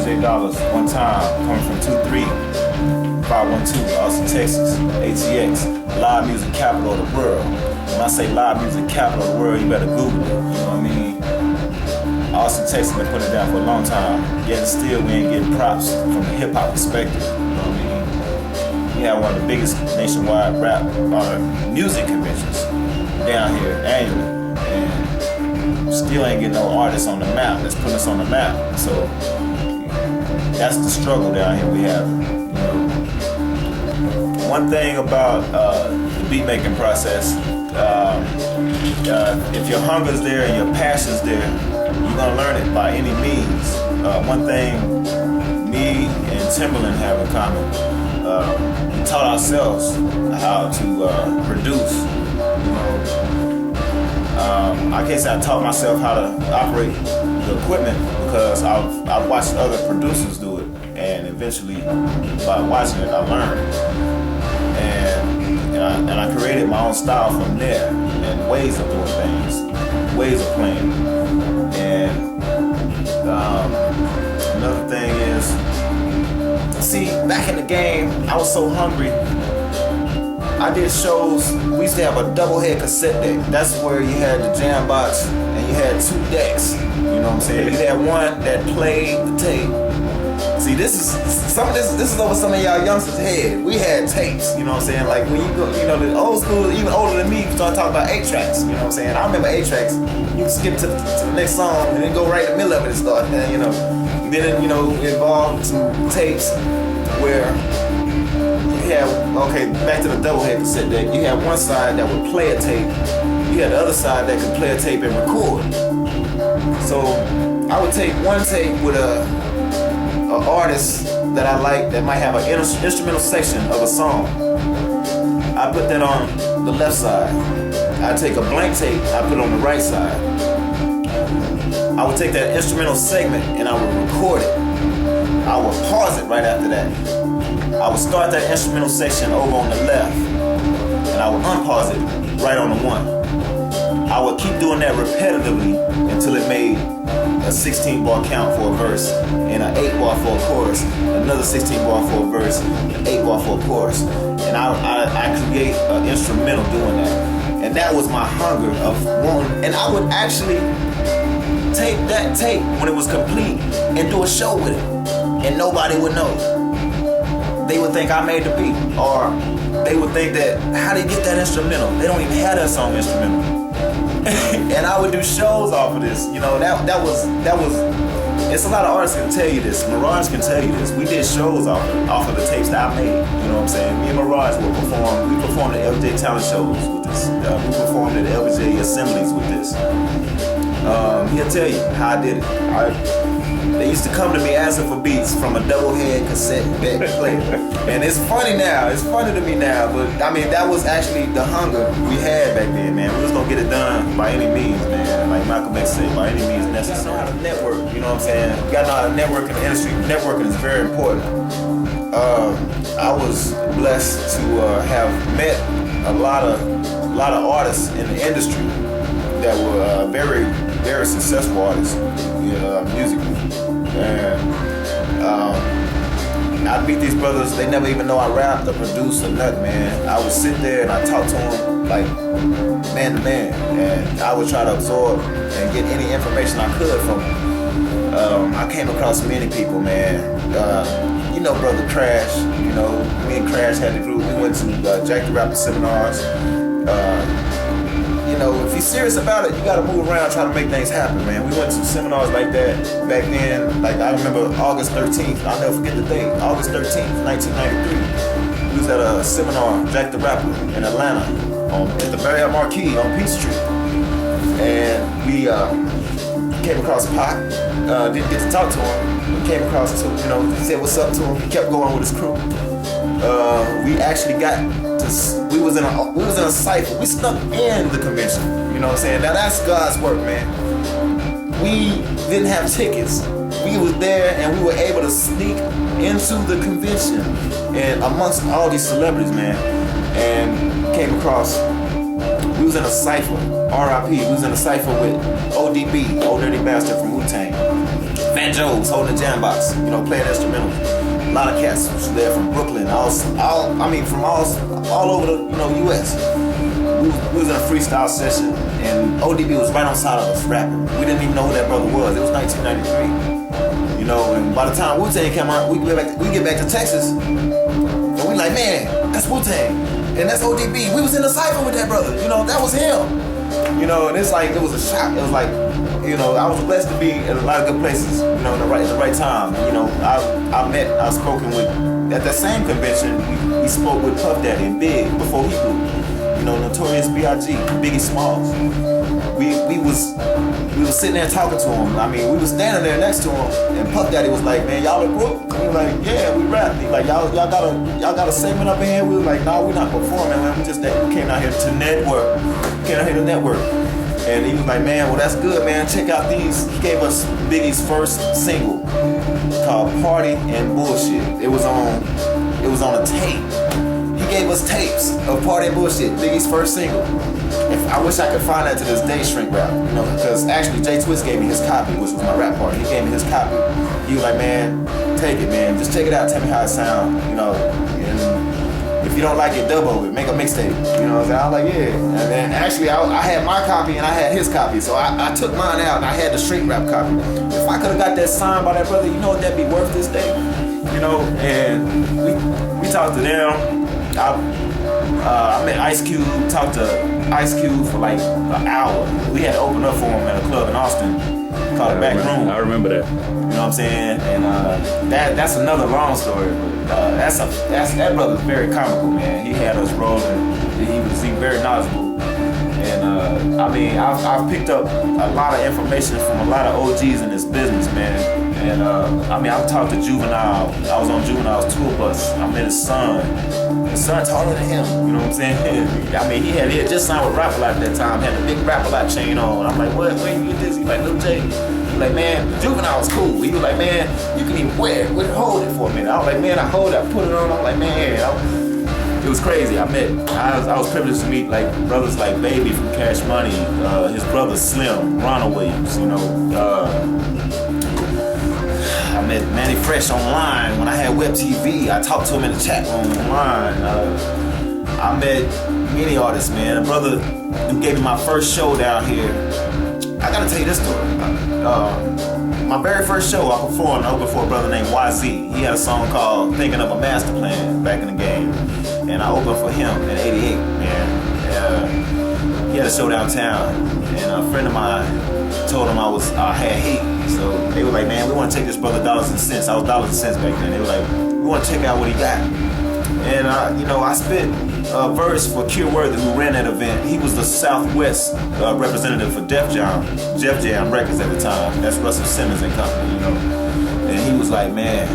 DJ Dollars one time, coming from 23512, Austin, Texas, ATX, live music capital of the world. When I say live music capital of the world, you better Google it, you know what I mean? Austin, Texas been putting it down for a long time, yet still we ain't getting props from the hip hop perspective, you know what I mean? We have one of the biggest nationwide rap music conventions down here annually, and still ain't getting no artists on the map that's putting us on the map. So that's the struggle down here we have. You know, one thing about the beat making process, if your hunger's there and your passion's there, you're gonna learn it by any means. One thing me and Timberland have in common, we taught ourselves how to produce. You know, I can't say I taught myself how to operate the equipment because I've watched other producers do it, and eventually by watching it I learned, and I created my own style from there, and ways of doing things, ways of playing. And another thing is, see, back in the game I was so hungry. I did shows, we used to have a double head cassette deck. That's where you had the jam box and you had two decks. You know what I'm saying? You had one that played the tape. See, this is over some of y'all youngsters' head. We had tapes, you know what I'm saying? Like when you go, you know, the old school, even older than me, start talking about 8 tracks, you know what I'm saying? I remember 8 tracks. You skip to the next song and then go right in the middle of it and start, you know. Then, you know, it evolved to tapes where back to the double head cassette deck. You had one side that would play a tape. You had the other side that could play a tape and record. So I would take one tape with a artist that I like that might have an instrumental section of a song. I put that on the left side. I take a blank tape, I put it on the right side. I would take that instrumental segment and I would record it. I would pause it right after that. I would start that instrumental section over on the left, and I would unpause it right on the one. I would keep doing that repetitively until it made a 16-bar count for a verse, and an 8-bar for a chorus, another 16-bar for a verse, an 8-bar for a chorus. And I create an instrumental doing that. And that was my hunger of wanting, and I would actually take that tape when it was complete and do a show with it, and nobody would know. They would think I made the beat, or they would think that, how they get that instrumental? They don't even have that song instrumental. And I would do shows off of this. You know, that was. It's a lot of artists can tell you this. Mirage can tell you this. We did shows off of the tapes that I made. You know what I'm saying? Me and Mirage would perform. We performed at LBJ talent shows with this. We performed at LBJ assemblies with this. He'll tell you how I did it. They used to come to me asking for beats from a double head cassette deck player. And it's funny now, it's funny to me now, but I mean, that was actually the hunger we had back then, man. We was gonna get it done by any means, man. Like Malcolm X said, by any means necessary. You gotta know how to network, you know what I'm saying? You gotta know how to network in the industry. Networking is very important. I was blessed to have met a lot of artists in the industry that were very, very successful artists, musically. And I'd meet these brothers, they never even know I rapped or produced or nothing, man. I would sit there and I talk to them like man to man, and I would try to absorb and get any information I could from them. I came across many people, man. You know, Brother Crash, you know, me and Crash had the group. We went to Jack the Rapper seminars. You know, if you're serious about it, you gotta move around, try to make things happen, man. We went to seminars like that back then. Like, I remember August 13th, I'll never forget the date, August 13th, 1993. We was at a seminar, Jack the Rapper, in Atlanta, at the Marriott Marquis on Peachtree. And we came across Pac, didn't get to talk to him. We came across to, you know, he said what's up to him, he kept going with his crew. We actually got to, we was in a cypher. We snuck in the convention. You know what I'm saying? Now that's God's work, man. We didn't have tickets. We was there and we were able to sneak into the convention and amongst all these celebrities, man. And came across, we was in a cypher, R.I.P. We was in a cypher with ODB, Old Dirty Bastard from Wu-Tang. banjos, holding a jam box, playing instrumentals. A lot of cats was there from Brooklyn, from all over the U.S. We was in a freestyle session, and ODB was right on side of us rapping. We didn't even know who that brother was. It was 1993. And by the time Wu-Tang came out, we get back to Texas, and we like, man, that's Wu-Tang, and that's ODB. We was in the cypher with that brother. That was him. And it's like, it was a shock. It was like, I was blessed to be in a lot of good places, in the right time. I was spoken with, at that same convention, we spoke with Puff Daddy and Big before he blew. Notorious B.I.G., Biggie Smalls. We was sitting there talking to him. I mean, we was standing there next to him, and Puff Daddy was like, man, y'all are Brook? We were like, yeah, we rap. He like, y'all got a segment up in here? We were like, nah, we're not performing, man. We came out here to network. And he was like, man, well, that's good, man. Check out these. He gave us Biggie's first single called Party and Bullshit. It was on a tape. He gave us tapes of Party and Bullshit, Biggie's first single. I wish I could find that to this day, Shrink Rap. Because actually Jay Twist gave me his copy, which was my rap partner. He gave me his copy. He was like, man, take it, man. Just check it out. Tell me how it sounds. And if you don't like it, dub over it. Make a mixtape. I was like, yeah. And then actually, I had my copy and I had his copy. So I took mine out and I had the Shrink Rap copy. If I could have got that signed by that brother, you know what that'd be worth this day? And we talked to them. I met Ice Cube, talked to Ice Cube for like an hour. We had to open up for him at a club in Austin called the Back Room. I remember that. You know what I'm saying? And that's another long story. But that brother's very comical, man. He had us rolling. He was very knowledgeable. And I've picked up a lot of information from a lot of OGs in this business, man. And I've talked to Juvenile. I was on Juvenile's tour bus. I met his son. His son taller than him. You know what I'm saying? He had just signed with Rap A Lot at that time. Had the big Rap A Lot chain on. I'm like, what? Where you get this? He's like, Lil J. He's like, man, Juvenile was cool. He was like, man, you can even wear it. Hold it for a minute. I was like, man, I hold it. I put it on. I'm like, man, it was crazy. I was privileged to meet like brothers like Baby from Cash Money, his brother Slim, Ronald Williams. I met Manny Fresh online when I had Web TV. I talked to him in the chat room online. I met many artists, man. A brother who gave me my first show down here. I gotta tell you this story. My very first show I performed, I opened for a brother named YZ. He had a song called Thinking of a Master Plan back in the game. And I opened for him in '88, man. He had a show downtown. And a friend of mine told him I had heat. So they were like, man, we want to take this brother Dollars and Cents. I was Dollars and Cents back then. They were like, we want to check out what he got. And I spit a verse for Q Worthy, who ran that event. He was the Southwest representative for Def Jam Records at the time. That's Russell Simmons and company, And he was like, man,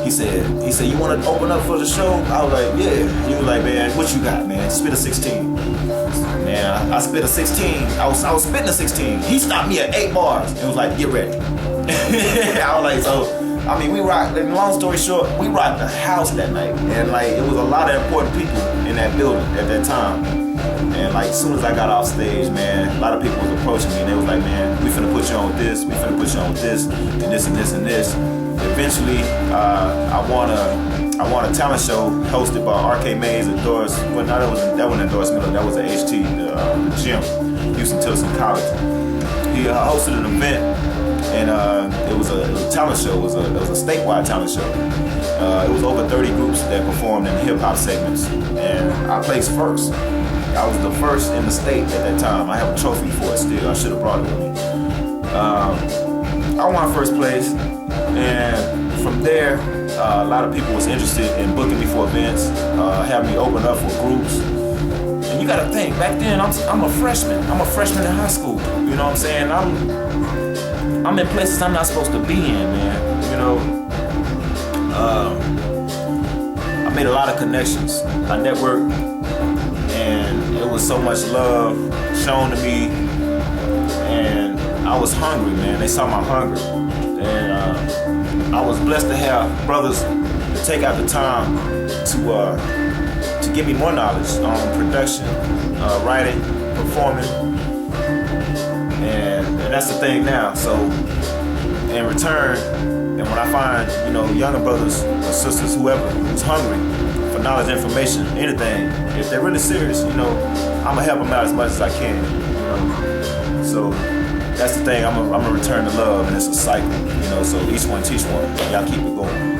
he said, you want to open up for the show? I was like, yeah. He was like, man, what you got, man? Spit a 16. Man, I spit a 16. I was spitting a 16. He stopped me at 8 bars and was like, get ready. I was like, so, we rocked, and long story short, we rocked the house that night. And it was a lot of important people in that building at that time. And as soon as I got off stage, man, a lot of people was approaching me and they was like, man, we finna put you on with this, we finna put you on with this, and this and this and this. Eventually, I won a talent show hosted by RK Mays and Doris. Well, no, that wasn't Doris Miller. That was at HT, the gym, Houston Tilson College. He hosted an event, and it was a talent show. It was a statewide talent show. It was over 30 groups that performed in hip hop segments, and I placed first. I was the first in the state at that time. I have a trophy for it still. I should have brought it with me. I won first place. And from there, a lot of people was interested in booking me for events, having me open up for groups. And you gotta think, back then I'm a freshman. I'm a freshman in high school. You know what I'm saying? I'm in places I'm not supposed to be in, man. I made a lot of connections. I networked, and it was so much love shown to me. And I was hungry, man. They saw my hunger. And I was blessed to have brothers take out the time to give me more knowledge on production, writing, performing, and that's the thing now. So in return, and when I find, you know, younger brothers or sisters, whoever, who's hungry for knowledge, information, anything, if they're really serious, you know, I'm gonna help them out as much as I can, you know. So that's the thing. I'm gonna return the love, and it's a cycle, you know. So each one teach one. Y'all keep it going.